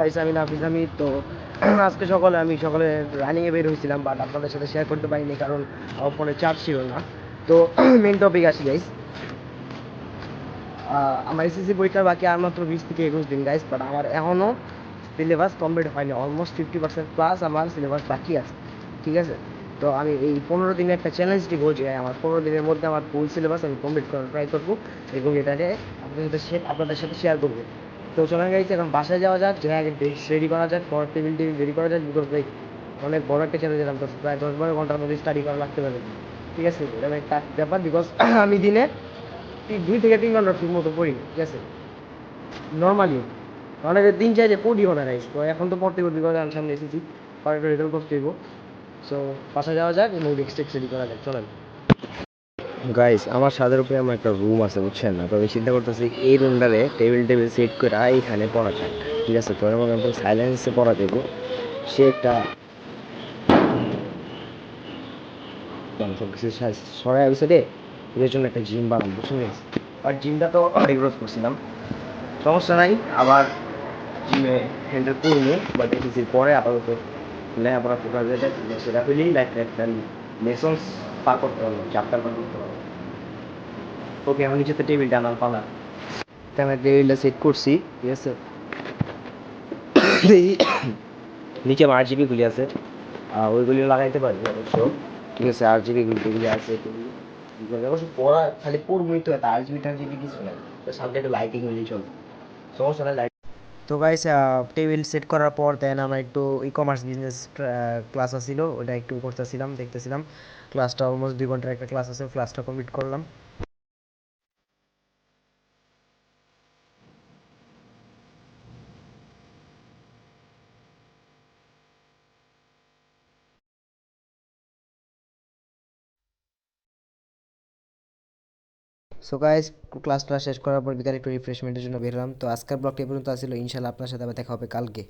Guys আমি নাফিস আমি তো আজকে সকালে রানিংয়ে বের হয়েছিলাম, বাট আপনাদের সাথে শেয়ার করতে পারিনি কারণ আমার ফোনে চার্জ ছিল না। তো মেন টপিক আসি গাইস। আমার এসএসসি পরীক্ষার বাকি আর মাত্র 20 থেকে 21 দিন গাইস, বাট আমার এখনও সিলেবাস কমপ্লিট হয়নি। অলমোস্ট 50% প্লাস আমার সিলেবাস বাকি আছে, ঠিক আছে? তো আমি এই 15 দিনে একটা চ্যালেঞ্জ দিব যে আমার 15 দিনের মধ্যে আমার ফুল সিলেবাস আমি কমপ্লিট করার ট্রাই করবো এবং এটাকে আপনাদের সাথে শেয়ার করবো। তো চলে গেছে, এখন বাসায় যাওয়া যাক, যে আগে ডেস্ক রেডি করা যাক, পর টেবিল রেডি করা যাক, বিকজ ভাই অনেক বড় একটা চ্যালেঞ্জ দিলাম, তো প্রায় 10-12 ঘন্টার মধ্যে স্টাডি করা লাগতে পারে, ঠিক আছে? এটা একটা ব্যাপার, বিকজ আমি দিনে 2 থেকে 3 ঘন্টা ঠিক মতো পড়ি, ঠিক আছে? নর্মালি অনেকে দিন চাই যে পড়িও না রাইস, তো এখন তো পড়তে পড়তে করে আমি সামনে এসেছি, পরে একটা রেজাল্ট করতে হইব। সো বাসা যাওয়া যাক এবং ডেস্ক রেডি করা যাক, চলেন। গাইস আমার ছাদের উপরে আমার একটা রুম আছে বুঝছেন না, তো আমি চিন্তা করতেছি এই রুমটারে টেবিল সেট করে এইখানে পড়া যায়, ঠিক আছে? তো এরকম একদম সাইলেন্সে পড়া দেবো। সে একটা সব কিছু সরাই হয়েছে রে, এর জন্য একটা জিম বানাবো বুঝছেন। আর জিমটা তো রিগ্রোথ করছিলাম, সমস্যা নাই, আবার জিমে হ্যান্ডেল করবো, বাট এসেছি পরে আপাতত লেখাপড়া ফোকাস যেটা সেটা হইলেই লাইফ একটা লেসন্স পার করতে পারবো, চ্যাপ্টার পার করতে পারবো। ওকে, আমার নিচে তো টেবিলটা আনার পালা, আমি টেবিলটা সেট করছি, ঠিক আছে? নিচে আমার RGB গুলি আছে, ওইগুলি লাগাইতে পারি অবশ্য, ঠিক আছে? RGB গুলি আছে, অবশ্য পড়া খালি পড়বই তো, RGB কিছু নাই, তো সামনে একটু লাইটিং হলেই চলবে, সমস্যা নাই। তো গাইস টেবিল সেট করার পর দেন আমরা একটু ই কমার্স বিজনেস ক্লাস আসছিল, ওটা একটু করতেছিলাম, দেখতেছিলাম। ক্লাসটা অলমোস্ট 2 ঘন্টার একটা ক্লাস আছে, ক্লাসটা কমপ্লিট করলাম। সো গাইস ক্লাসটা শেষ করার পর বিকালে একটু রিফ্রেশমেন্টের জন্য বেরোলাম। তো আজকের ব্লগটা এই পর্যন্ত আসছিল, ইনশাল্লাহ আপনার সাথে আবার দেখা হবে কালকে।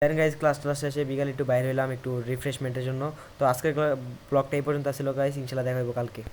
দেন গাইজ ক্লাসটা শেষে বিকালে একটু বাইরে হলাম একটু রিফ্রেশমেন্টের জন্য। তো আজকের ব্লগটা এই পর্যন্ত আসছিল গাইজ, ইনশাল্লাহ দেখা হবে কালকে।